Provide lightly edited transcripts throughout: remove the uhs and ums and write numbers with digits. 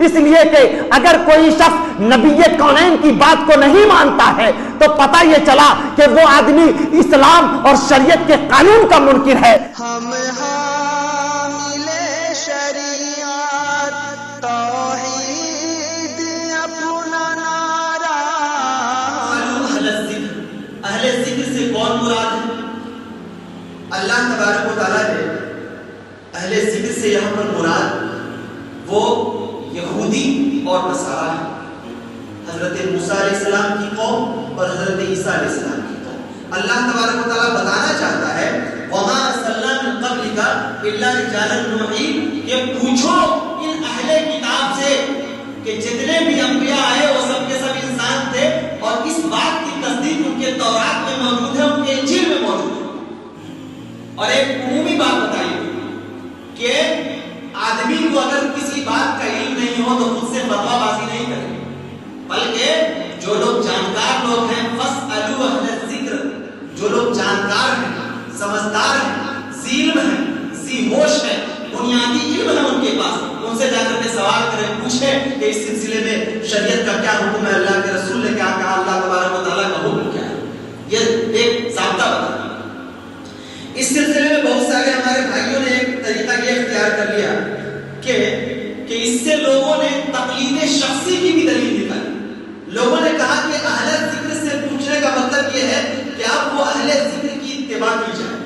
اس لیے کہ اگر کوئی شخص نبی کونین کی بات کو نہیں مانتا ہے تو پتہ یہ چلا کہ وہ آدمی اسلام اور شریعت کے قانون کا منکر ہے۔ ہم حامل شریعت توحید اپنا نعرہ۔ اہل ذکر سے کون مراد ہے؟ اللہ تبارک و تعالیٰ نے اہل ذکر سے یہاں پر مراد وہ یہودی اور نصارہ ہیں، حضرت موسیٰ علیہ السلام کی قوم اور حضرت عیسیٰ علیہ السلام کی قوم۔ اللہ تبارک و تعالیٰ بتانا چاہتا ہے وَمَا أَرْسَلْنَا مِن قَبْلِكَ إِلَّا رِجَالًا نُوحِي، کہ پوچھو ان اہل کتاب سے کہ جتنے بھی انبیاء آئے وہ سب کے سب انسان تھے، اور اس بات کی تصدیق ان کے تورات میں موجود ہے، ان کے انجیل میں موجود ہے۔ اور ایک عمومی بات بتائی کہ آدمی کو اگر کسی بات کا علم نہیں ہو تو خود سے فتویٰ بازی نہیں کرے، بلکہ جو لوگ جانکار لوگ ہیں فَاسْأَلُوا أَهْلَ الذِّكْرِ، جو لوگ جانکار ہیں، سمجھدار ہیں، ذی علم ہیں، ذی ہوش ہیں، بنیادی علم ہے ان کے پاس، ان سے جا کر کے سوال کریں، پوچھیں کہ اس سلسلے میں شریعت کا کیا حکم ہے، اللہ کے رسول نے کیا کہا، اللہ تبارک و تعالیٰ کا حکم کیا ہے۔ یہ ایک ضابطہ بتا۔ اس سلسلے میں بہت سارے ہمارے بھائیوں نے ایک طریقہ یہ اختیار کر لیا کہ اس سے لوگوں نے تقلید شخصی کی بھی دلیل نکالی۔ لوگوں نے کہا کہ اہل ذکر سے پوچھنے کا مطلب یہ ہے کہ اب وہ اہل ذکر کی اتباع کی جائے۔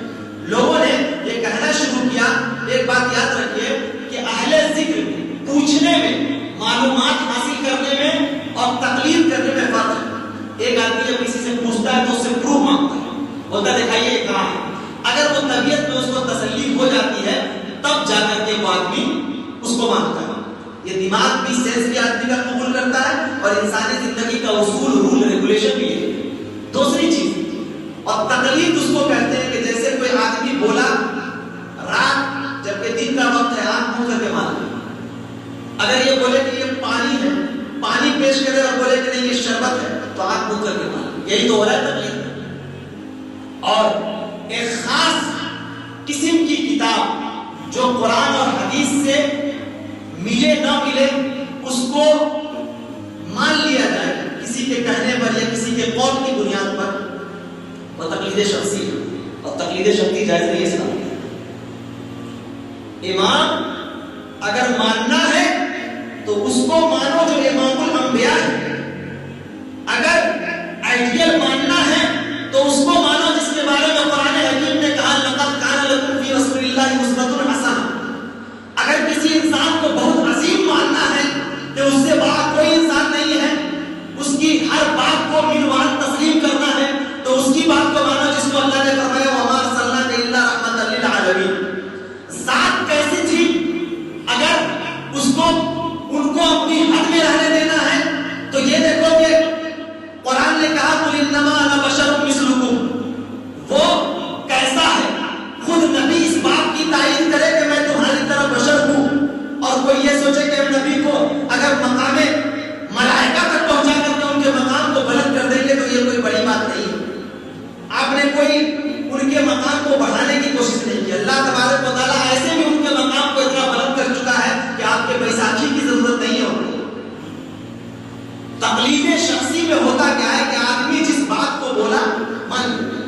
لوگوں نے یہ کہنا شروع کیا، ایک بات یاد رکھیے کہ اہل ذکر پوچھنے میں، معلومات حاصل کرنے میں اور تقلید کرنے میں فرق ہے۔ ایک آدمی جب کسی سے پوچھتا ہے تو اس سے پروف مانگتا ہے، بولتا ہے دکھائیے یہ کہاں ہے۔ اگر وہ طبیعت میں اس کو تسلی ہو جاتی ہے تب جا کر کے وہ آدمی اس کو مانتا ہے۔ یہ دماغ بھی، سینس بھی آدمی کا قبول کرتا ہے، اور انسانی زندگی کا اصول، رول، ریگولیشن بھی ہے۔ دوسری چیز، اور تقلید اس کو کہتے ہیں کہ جیسے کوئی آدمی بولا رات جبکہ دن کا وقت ہے، آنکھ کھول کر کے مان لے۔ اگر یہ بولے کہ یہ پانی ہے، پانی پیش کرے اور بولے کہ نہیں یہ شربت ہے، تو آنکھ کھول کر کے مان لے۔ یہی تو ہو رہا ہے تقلید۔ اور ایک خاص قسم کی کتاب جو قرآن اور حدیث سے ملے نہ ملے اس کو مان لیا جائے کسی کے کہنے پر یا کسی کے قول کی بنیاد پر، وہ تقلید شخصی ہے، اور تقلید شخصی جائز نہیں اسلام میں۔ امام اگر ماننا ہے تو اس کو مانو جو امام الانبیاء ہے، اگر آئیڈیل ماننا ہے تو اس کو مانو جس کے بارے میں قرآن حکیم نے کہا لقد کان لکم فی رسول اللہ اسوۃ حسنہ۔ اگر کسی انسان کو بہت عظیم ماننا ہے کہ اس سے بڑا کوئی انسان نہیں ہے، اس کی ہر بات کو منوال تسلیم کرنا ہے، تو اس کی بات کو مانو جس کو اللہ نے فرمایا وما ارسلناک الا رحمۃ للعالمین۔ ذات کیسی تھی، اگر اس کو ان کو اپنی حد میں رہنے دینا ہے تو یہ دیکھو کہ قرآن نے کہا قل انما انا بشر مثلکم، وہ کیسا ہے، خود نبی اس بات کی تعین کرے کہ میں تمہاری طرح بشر ہوں، اور کوئی یہ سوچے کہ نبی کو اگر مقام ملائکہ تک پہنچا کر کے ان کے مقام کو بلند کر دیں گے تو یہ کوئی بڑی بات نہیں ہے۔ آپ نے کوئی ان کے مقام کو بڑھانے کی کوشش نہیں کی۔ اللہ تبارک و تعالیٰ ایسے بھی ان کے مقام کو اتنا بلند کر چکا ہے کہ آپ کے بیساکھی کی ضرورت نہیں ہوتی۔ تقلید شخصی میں ہوتا کیا ہے کہ آدمی جس بات کو بولا مان لیا،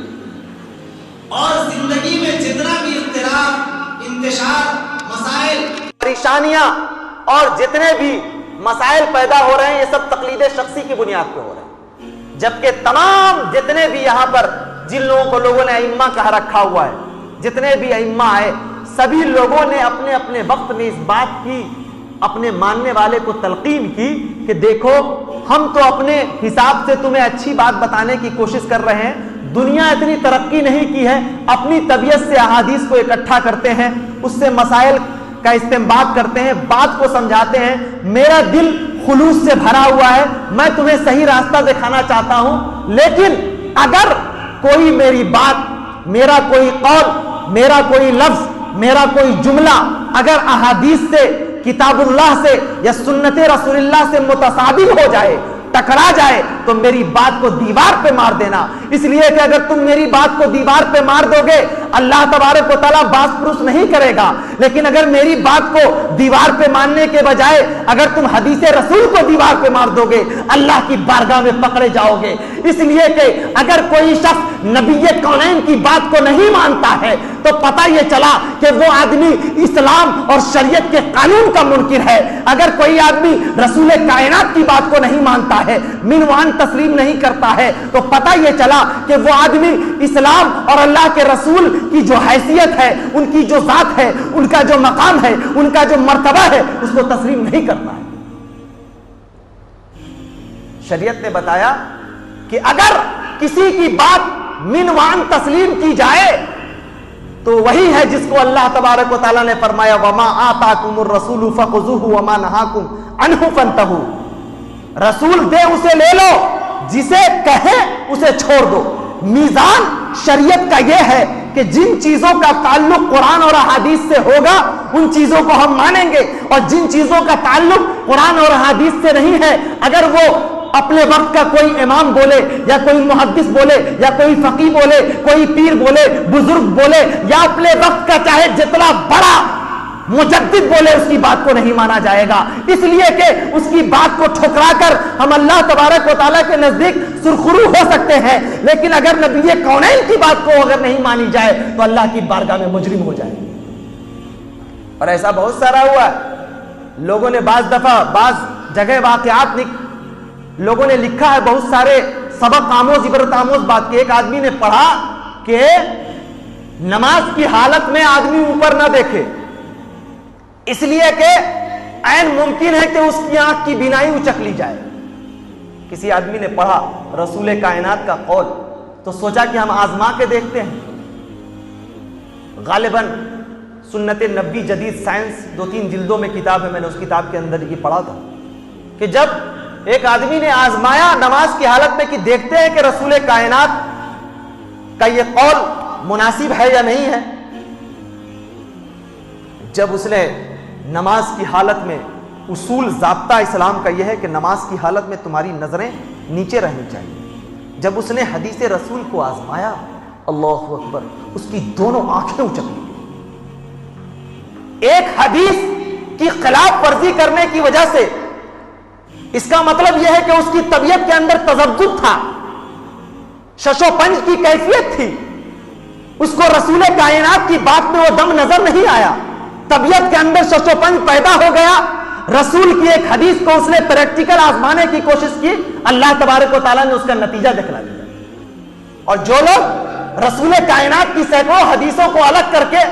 اور زندگی میں جتنا بھی اختلاف، انتشار، مسائل، پریشانیاں اور جتنے بھی مسائل پیدا ہو رہے ہیں یہ سب تقلید شخصی کی بنیاد پہ ہو رہے ہیں، جبکہ تمام جتنے بھی یہاں پر جن لوگوں کو لوگوں نے ائمہ کہہ رکھا ہوا ہے، جتنے بھی ائمہ آئے، سبھی لوگوں نے اپنے اپنے وقت میں اس بات کی اپنے ماننے والے کو تلقین کی کہ دیکھو ہم تو اپنے حساب سے تمہیں اچھی بات بتانے کی کوشش کر رہے ہیں، دنیا اتنی ترقی نہیں کی ہے، اپنی طبیعت سے احادیث کو اکٹھا کرتے ہیں، اس سے مسائل کا استنباط کرتے ہیں، بات کو سمجھاتے ہیں، میرا دل خلوص سے بھرا ہوا ہے، میں تمہیں صحیح راستہ دکھانا چاہتا ہوں، لیکن اگر کوئی میری بات، میرا کوئی قول، میرا کوئی لفظ، میرا کوئی جملہ اگر احادیث سے، کتاب اللہ سے یا سنت رسول اللہ سے متصادم ہو جائے، ٹکرا جائے، تو میری بات کو دیوار پہ مار دینا۔ اس لیے کہ اگر تم میری بات کو دیوار پہ مار دو گے اللہ تبارک و تعالیٰ باس پرس نہیں کرے گا، لیکن اگر میری بات کو دیوار پہ ماننے کے بجائے اگر تم حدیث رسول کو دیوار پہ مار دو گے اللہ کی بارگاہ میں پکڑے جاؤ گے. اس لیے کہ اگر کوئی شخص نبی کونین کی بات کو نہیں مانتا ہے تو پتہ یہ چلا کہ وہ آدمی اسلام اور شریعت کے قانون کا منکر ہے. اگر کوئی آدمی رسول کائنات کی بات کو نہیں مانتا ہے, منوان تسلیم نہیں کرتا ہے, تو پتہ یہ چلا کہ وہ آدمی اسلام اور اللہ کے رسول کی جو حیثیت ہے, ان کی جو ذات ہے, ان کا جو مقام ہے, ان کا جو مرتبہ ہے, اس کو تسلیم نہیں کرتا ہے. شریعت نے بتایا کہ اگر کسی کی بات منوان تسلیم کی جائے تو وہی ہے جس کو اللہ تبارک و تعالیٰ نے فرمایا وما آتاکم الرسول فخذوہ وما نہاکم عنہ فانتہوا. رسول دے اسے لے لو, جسے کہے اسے چھوڑ دو. میزان شریعت کا یہ ہے کہ جن چیزوں کا تعلق قرآن اور احادیث سے ہوگا ان چیزوں کو ہم مانیں گے, اور جن چیزوں کا تعلق قرآن اور احادیث سے نہیں ہے اگر وہ اپنے وقت کا کوئی امام بولے یا کوئی محدث بولے یا کوئی فقیہ بولے, کوئی پیر بولے, بزرگ بولے, یا اپنے وقت کا چاہے جتنا بڑا مجدد بولے, اس کی بات کو نہیں مانا جائے گا. اس لیے کہ اس کی بات کو ٹھکرا کر ہم اللہ تبارک و تعالیٰ کے نزدیک سرخرو ہو سکتے ہیں, لیکن اگر نبی کونین کی بات کو اگر نہیں مانی جائے تو اللہ کی بارگاہ میں مجرم ہو جائے. اور ایسا بہت سارا ہوا ہے. لوگوں نے بعض دفعہ بعض جگہ واقعات لوگوں نے لکھا ہے, بہت سارے سبق آموز عبرت آموز بات کی. ایک آدمی نے پڑھا کہ نماز کی حالت میں آدمی اوپر نہ دیکھے, اس لیے کہ عین ممکن ہے کہ اس کی آنکھ کی بینائی اچک لی جائے. کسی آدمی نے پڑھا رسول کائنات کا قول تو سوچا کہ ہم آزما کے دیکھتے ہیں. غالباً سنت نبی جدید سائنس 2-3 جلدوں میں کتاب ہے, میں نے اس کتاب کے اندر یہ پڑھا تھا کہ جب ایک آدمی نے آزمایا نماز کی حالت میں کہ دیکھتے ہیں کہ رسول کائنات کا یہ قول مناسب ہے یا نہیں ہے, جب اس نے نماز کی حالت میں, اصول ضابطہ اسلام کا یہ ہے کہ نماز کی حالت میں تمہاری نظریں نیچے رہنی چاہیے, جب اس نے حدیث رسول کو آزمایا, اللہ اکبر, اس کی دونوں آنکھیں اچک لی. ایک حدیث کی خلاف ورزی کرنے کی وجہ سے اس کا مطلب یہ ہے کہ اس کی طبیعت کے اندر تذبذب تھا, شش و پنج کی کیفیت تھی, اس کو رسول کائنات کی بات میں وہ دم نظر نہیں آیا, طبیعت کے اندر شش و پنج پیدا ہو گیا. رسول کی ایک حدیث کو اس نے پریکٹیکل آزمانے کی کوشش کی, اللہ تبارک و تعالیٰ نے اس کا نتیجہ دکھلا دیا. اور جو لوگ رسول کائنات کی سینکڑوں حدیثوں کو الگ کر کے,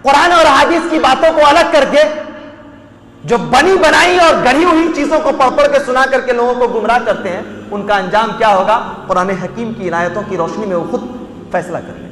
قرآن اور حدیث کی باتوں کو الگ کر کے, جو بنی بنائی اور گڑھی ہوئی چیزوں کو پڑھ پڑھ کے سنا کر کے لوگوں کو گمراہ کرتے ہیں, ان کا انجام کیا ہوگا قرآن حکیم کی عنایتوں کی روشنی میں وہ خود فیصلہ کر لیں.